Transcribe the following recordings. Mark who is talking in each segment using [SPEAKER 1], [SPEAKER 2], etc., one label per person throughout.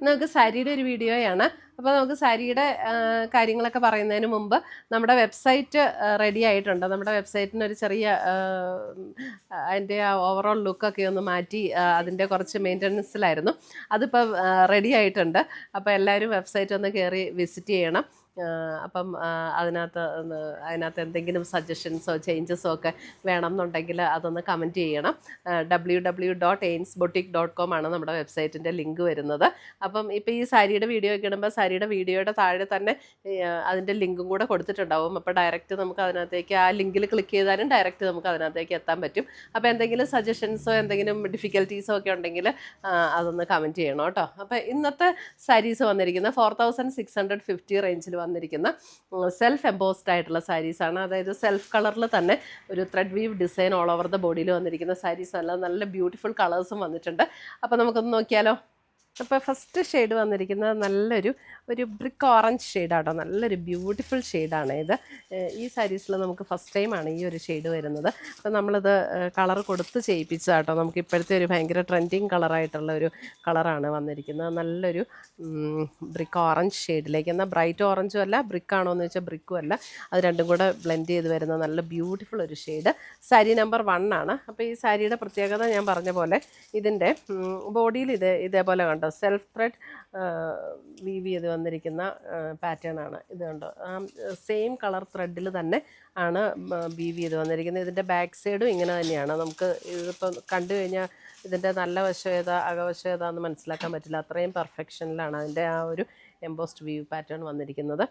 [SPEAKER 1] നമുക്ക് സാരിയുടെ ഒരു വീഡിയോയാണ്. അപ്പോൾ നമുക്ക് സാരിയുടെ കാര്യങ്ങളൊക്കെ പറയുന്നതിന് മുമ്പ് നമ്മുടെ വെബ്സൈറ്റ് റെഡി ആയിട്ടുണ്ട്. നമ്മുടെ വെബ്സൈറ്റിന് ഒരു ചെറിയ അതിൻ്റെ ആ ഓവറോൾ ലുക്കൊക്കെ ഒന്ന് മാറ്റി അതിൻ്റെ കുറച്ച് മെയിൻ്റനൻസിലായിരുന്നു. അതിപ്പോൾ റെഡി ആയിട്ടുണ്ട്. അപ്പോൾ എല്ലാവരും വെബ്സൈറ്റ് ഒന്ന് കയറി വിസിറ്റ് ചെയ്യണം. അപ്പം അതിനകത്ത് എന്തെങ്കിലും സജഷൻസോ ചേഞ്ചസോ ഒക്കെ വേണമെന്നുണ്ടെങ്കിൽ അതൊന്ന് കമൻറ്റ് ചെയ്യണം. www.ainsboutique.com ആണ് നമ്മുടെ വെബ്സൈറ്റിൻ്റെ ലിങ്ക് വരുന്നത്. അപ്പം ഇപ്പോൾ ഈ സാരിയുടെ വീഡിയോ ഒക്കെ ഇടുമ്പോൾ സാരിയുടെ വീഡിയോയുടെ താഴെ തന്നെ അതിൻ്റെ ലിങ്കും കൂടെ കൊടുത്തിട്ടുണ്ടാവും. അപ്പോൾ ഡയറക്റ്റ് നമുക്ക് അതിനകത്തേക്ക് ആ ലിങ്കിൽ ക്ലിക്ക് ചെയ്താലും ഡയറക്റ്റ് നമുക്ക് അതിനകത്തേക്ക് എത്താൻ പറ്റും. അപ്പോൾ എന്തെങ്കിലും സജഷൻസോ എന്തെങ്കിലും ഡിഫിക്കൽട്ടീസോ ഒക്കെ ഉണ്ടെങ്കിൽ അതൊന്ന് കമൻറ്റ് ചെയ്യണം കേട്ടോ. അപ്പോൾ ഇന്നത്തെ സാരീസ് വന്നിരിക്കുന്നത് 4650 റേഞ്ചിൽ വന്നിരിക്കുന്ന സെൽഫ് എംബോസ്ഡ് ആയിട്ടുള്ള സാരീസാണ്. അതായത് സെൽഫ് കളറിൽ തന്നെ ഒരു thread we've design all over the ബോഡിയിൽ വന്നിരിക്കുന്ന സാരീസ് എല്ലാം നല്ല ബ്യൂട്ടിഫുൾ കളേഴ്സും വന്നിട്ടുണ്ട്. അപ്പോൾ നമുക്കൊന്ന് നോക്കിയാലോ. അപ്പോൾ ഫസ്റ്റ് ഷെയ്ഡ് വന്നിരിക്കുന്നത് നല്ലൊരു ബ്രിക്ക് ഓറഞ്ച് ഷെയ്ഡാട്ടോ. നല്ലൊരു ബ്യൂട്ടിഫുൾ ഷെയ്ഡാണ് ഇത്. ഈ സാരീസിൽ നമുക്ക് ഫസ്റ്റ് ടൈമാണ് ഈ ഒരു ഷെയ്ഡ് വരുന്നത്. അപ്പോൾ നമ്മളിത് കളർ കൊടുത്ത് ചെയ്യിപ്പിച്ചതാട്ടോ. നമുക്ക് ഇപ്പോഴത്തെ ഒരു ഭയങ്കര ട്രെൻഡിങ് കളറായിട്ടുള്ള ഒരു കളറാണ് വന്നിരിക്കുന്നത്. നല്ലൊരു ബ്രിക്ക് ഓറഞ്ച് ഷെയ്ഡിലേക്ക്. എന്നാൽ ബ്രൈറ്റ് ഓറഞ്ചും അല്ല, ബ്രിക്കാണോ എന്ന് വെച്ചാൽ ബ്രിക്കും അല്ല, അത് രണ്ടും കൂടെ ബ്ലെൻഡ് ചെയ്ത് വരുന്ന നല്ല ബ്യൂട്ടിഫുൾ ഒരു ഷെയ്ഡ്. സാരി നമ്പർ 1 ആണ്. അപ്പോൾ ഈ സാരിയുടെ പ്രത്യേകത ഞാൻ പറഞ്ഞ പോലെ ഇതിൻ്റെ ബോഡിയിൽ ഇതേപോലെ കണ്ടോ സെൽഫ് ത്രെഡ് വീവ് ചെയ്ത് വന്നിരിക്കുന്ന പാറ്റേൺ ആണ്. ഇത് കണ്ടോ സെയിം കളർ ത്രെഡിൽ തന്നെ ആണ് വീവ് ചെയ്ത് വന്നിരിക്കുന്നത്. ഇതിൻ്റെ ബാക്ക് സൈഡും ഇങ്ങനെ തന്നെയാണ്. നമുക്ക് ഇതിപ്പോൾ കണ്ടു കഴിഞ്ഞാൽ ഇതിൻ്റെ നല്ല വശം ഏതാ അകവശം ഏതാന്ന് മനസ്സിലാക്കാൻ പറ്റില്ല. അത്രയും പെർഫെക്ഷനിലാണ് അതിൻ്റെ ആ ഒരു എംബോസ്ഡ് വീവ് പാറ്റേൺ വന്നിരിക്കുന്നത്.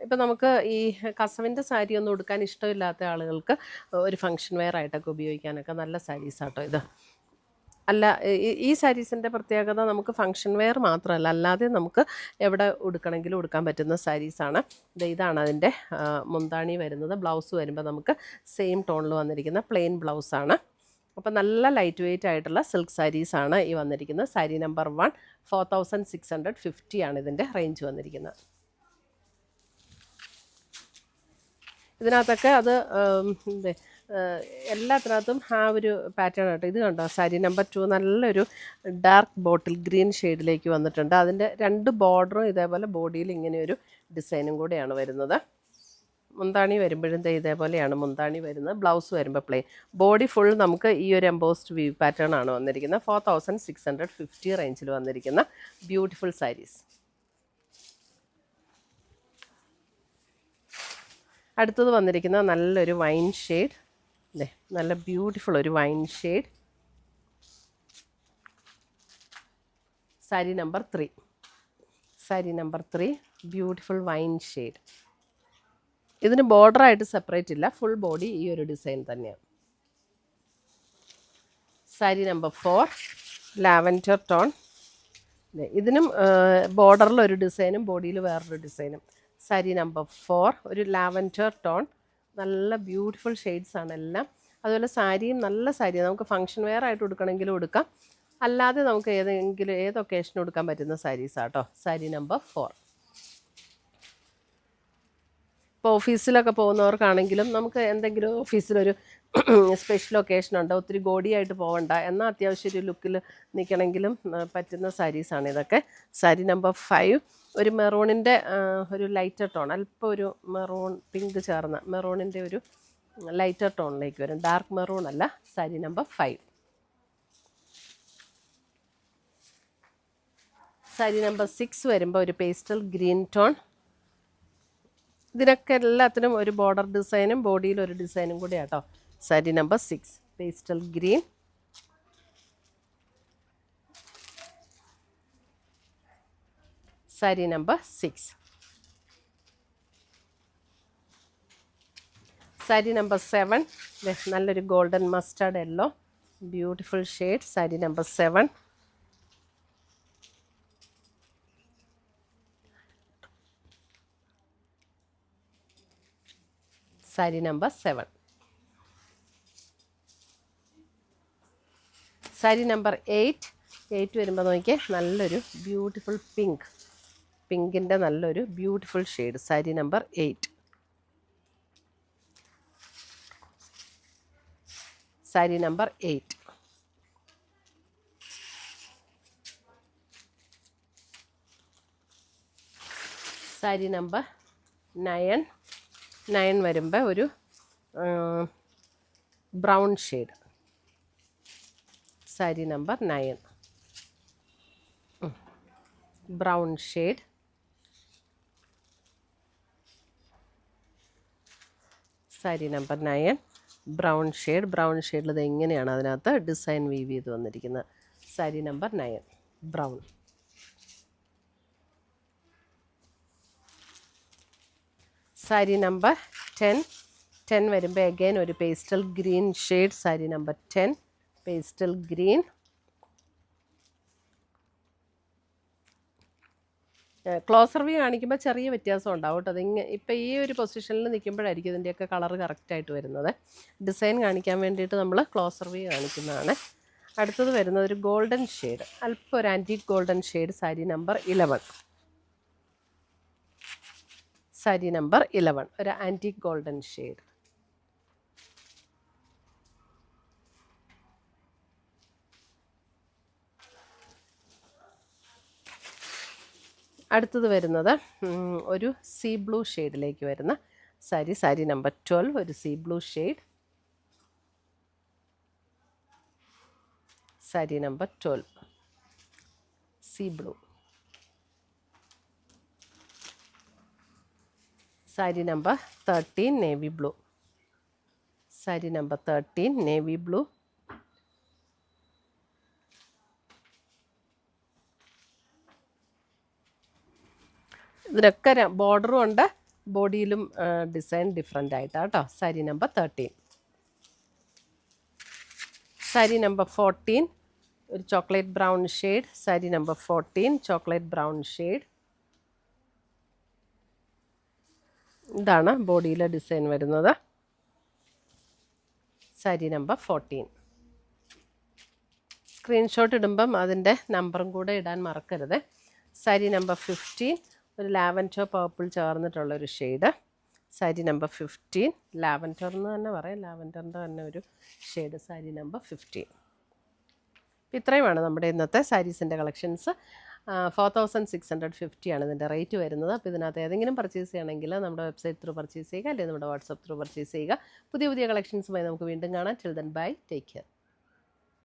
[SPEAKER 1] ഇപ്പം നമുക്ക് ഈ കസവിൻ്റെ സാരി ഒന്നും ഉടുക്കാൻ ഇഷ്ടമില്ലാത്ത ആളുകൾക്ക് ഒരു ഫങ്ഷൻ വെയർ ആയിട്ടൊക്കെ ഉപയോഗിക്കാനൊക്കെ നല്ല സാരീസാട്ടോ ഇത്. അല്ല, ഈ സാരീസിൻ്റെ പ്രത്യേകത നമുക്ക് ഫങ്ഷൻ വെയർ മാത്രമല്ല, അല്ലാതെ നമുക്ക് എവിടെ ഉടുക്കണമെങ്കിലും ഉടുക്കാൻ പറ്റുന്ന സാരീസാണ്. ഇതാണ് അതിൻ്റെ മുന്താണി വരുന്നത്. ബ്ലൗസ് വരുമ്പോൾ നമുക്ക് സെയിം ടോണിൽ വന്നിരിക്കുന്ന പ്ലെയിൻ ബ്ലൗസാണ്. അപ്പോൾ നല്ല ലൈറ്റ് വെയ്റ്റ് ആയിട്ടുള്ള സിൽക്ക് സാരീസാണ് ഈ വന്നിരിക്കുന്നത്. സാരി നമ്പർ 1 4650 ആണ് ഇതിൻ്റെ റേഞ്ച് വന്നിരിക്കുന്നത്. ഇതിനകത്തൊക്കെ അത് എല്ലാത്തിനകത്തും ആ ഒരു പാറ്റേൺ ആട്ടോ. ഇത് കണ്ടോ സാരി നമ്പർ 2 നല്ലൊരു ഡാർക്ക് ബോട്ടിൽ ഗ്രീൻ ഷെയ്ഡിലേക്ക് വന്നിട്ടുണ്ട്. അതിൻ്റെ 2 ബോർഡറും ഇതേപോലെ ബോഡിയിൽ ഇങ്ങനെയൊരു ഡിസൈനും കൂടെയാണ് വരുന്നത്. മുന്താണി വരുമ്പോഴും ഇതേപോലെയാണ് മുന്താണി വരുന്നത്. ബ്ലൗസ് വരുമ്പോൾ പ്ലെയിൻ. ബോഡി ഫുൾ നമുക്ക് ഈ ഒരു എംബോസ്ഡ് വീവ് പാറ്റേൺ ആണ് വന്നിരിക്കുന്നത്. 4650 റേഞ്ചിൽ വന്നിരിക്കുന്ന ബ്യൂട്ടിഫുൾ സാരീസ്. അടുത്തത് വന്നിരിക്കുന്ന നല്ലൊരു വൈൻ ഷെയ്ഡ്. അല്ലേ, നല്ല ബ്യൂട്ടിഫുൾ ഒരു wine shade. Sari number 3 beautiful wine shade. ഇതിന് ബോർഡറായിട്ട് സെപ്പറേറ്റ് ഇല്ല, ഫുൾ ബോഡി ഈ ഒരു ഡിസൈൻ തന്നെയാണ്. Sari number 4 lavender tone. ഇതിനും ബോർഡറിൽ ഒരു ഡിസൈനും ബോഡിയിൽ വേറൊരു ഡിസൈനും. സാരി നമ്പർ 4 ഒരു ലാവൻഡർ ടോൺ. നല്ല ബ്യൂട്ടിഫുൾ ഷെയ്ഡ്സാണ് എല്ലാം. അതുപോലെ സാരിയും നല്ല സാരിയാണ്. നമുക്ക് ഫങ്ഷൻ വെയർ ആയിട്ട് ഉടുക്കണമെങ്കിലും ഉടുക്കാം, അല്ലാതെ നമുക്ക് ഏത് ഒക്കേഷനും ഉടുക്കാൻ പറ്റുന്ന സാരീസാട്ടോ. സാരി നമ്പർ 4. ഇപ്പോൾ ഓഫീസിലൊക്കെ പോകുന്നവർക്കാണെങ്കിലും നമുക്ക് എന്തെങ്കിലും ഓഫീസിലൊരു സ്പെഷ്യൽ ഒക്കേഷൻ ഉണ്ടോ, ഒത്തിരി ഗോഡിയായിട്ട് പോകണ്ട, എന്നാൽ അത്യാവശ്യം ഒരു ലുക്കിൽ നിൽക്കണമെങ്കിലും പറ്റുന്ന സാരീസാണ് ഇതൊക്കെ. സാരി നമ്പർ 5 ഒരു മെറൂണിൻ്റെ ഒരു ലൈറ്റർ ടോൺ, അല്പം ഒരു മെറൂൺ പിങ്ക് ചേർന്ന മെറൂണിൻ്റെ ഒരു ലൈറ്റർ ടോണിലേക്ക് വരും. ഡാർക്ക് മെറൂൺ അല്ല. സാരി നമ്പർ 5. സാരി നമ്പർ 6 വരുമ്പോൾ ഒരു പേസ്റ്റൽ ഗ്രീൻ ടോൺ. ഇതിനൊക്കെ എല്ലാത്തിനും ഒരു ബോർഡർ ഡിസൈനും ബോഡിയിൽ ഒരു ഡിസൈനും കൂടി ആട്ടോ. Sari number 6 pastel green. Sari number 6. Sari number 7 നല്ലൊരു golden mustard yellow beautiful shade. Sari number 7. Sari number 7. Sari number 8 വരുമ്പോൾ നോക്കിയേ നല്ലൊരു ബ്യൂട്ടിഫുൾ പിങ്കിൻ്റെ നല്ലൊരു beautiful shade. Sari number 8. Sari number 8. Sari number 9 വരുമ്പോൾ ഒരു brown shade. Sari number 9 brown shade. Sari number 9 brown shade. Brown ഷെയ്ഡിൽ ഇത് എങ്ങനെയാണ് അതിനകത്ത് ഡിസൈൻ വീവ് ചെയ്ത് വന്നിരിക്കുന്നത്. Sari number 9 brown. Sari number 10 വരുമ്പോൾ അഗൈൻ ഒരു pastel green shade. Sari number 10 pastel green. Closer view കാണിക്കുമ്പോൾ ചെറിയ വ്യത്യാസം ഉണ്ടാവും കേട്ടോ. ഇപ്പോൾ ഈ ഒരു പൊസിഷനിൽ നിൽക്കുമ്പോഴായിരിക്കും ഇതിൻ്റെയൊക്കെ കളർ കറക്റ്റായിട്ട് വരുന്നത്. ഡിസൈൻ കാണിക്കാൻ വേണ്ടിയിട്ട് നമ്മൾ ക്ലോസർ വ്യൂ കാണിക്കുന്നതാണ്. അടുത്തത് വരുന്നത് ഒരു ഗോൾഡൻ ഷെയ്ഡ്, അല്പം ഒരു antique golden shade. Sari number 11. Sari number 11 ഒരു ആൻറ്റീക് ഗോൾഡൻ ഷെയ്ഡ്. അടുത്തത് വരുന്നത് ഒരു സീ ബ്ലൂ ഷെയ്ഡിലേക്ക് വരുന്ന സാരി നമ്പർ 12 ഒരു see blue shade. Sari number 12 see blue. Sari number 13 navy blue. Sari number 13 navy blue. ഇതിനൊക്കെ ബോർഡറും ഉണ്ട്, ബോഡിയിലും ഡിസൈൻ ഡിഫറെൻ്റ് ആയിട്ടാണ് കേട്ടോ. സാരി നമ്പർ 13. സാരി നമ്പർ 14 ഒരു chocolate brown shade. Sari number 14 chocolate brown shade. ഇതാണ് ബോഡിയിലെ ഡിസൈൻ വരുന്നത്. സാരി നമ്പർ 14. സ്ക്രീൻഷോട്ട് ഇടുമ്പം അതിൻ്റെ നമ്പറും കൂടെ ഇടാൻ മറക്കരുത്. സാരി നമ്പർ 15 ഒരു ലാവൻഡർ പർപ്പിൾ ചേർന്നിട്ടുള്ളൊരു ഷെയ്ഡ്. സാരി നമ്പർ 15 ലാവൻഡർ എന്ന് തന്നെ പറയാം, ലാവൻഡറിൻ്റെ തന്നെ ഒരു ഷെയ്ഡ്. സാരി നമ്പർ 15. ഇത്രയുമാണ് നമ്മുടെ ഇന്നത്തെ സാരീസിൻ്റെ കളക്ഷൻസ്. 4650 ആണ് ഇതിൻ്റെ റേറ്റ് വരുന്നത്. അപ്പോൾ ഇതിനകത്ത് ഏതെങ്കിലും പർച്ചേസ് ചെയ്യണമെങ്കിൽ നമ്മുടെ വെബ്സൈറ്റ് ത്രൂ പർച്ചേസ് ചെയ്യുക, അല്ലെങ്കിൽ നമ്മുടെ വാട്സപ്പ് ത്രൂ പർച്ചേസ് ചെയ്യുക. പുതിയ കളക്ഷൻസുമായി നമുക്ക് വീണ്ടും കാണാം. Till then bye, take care.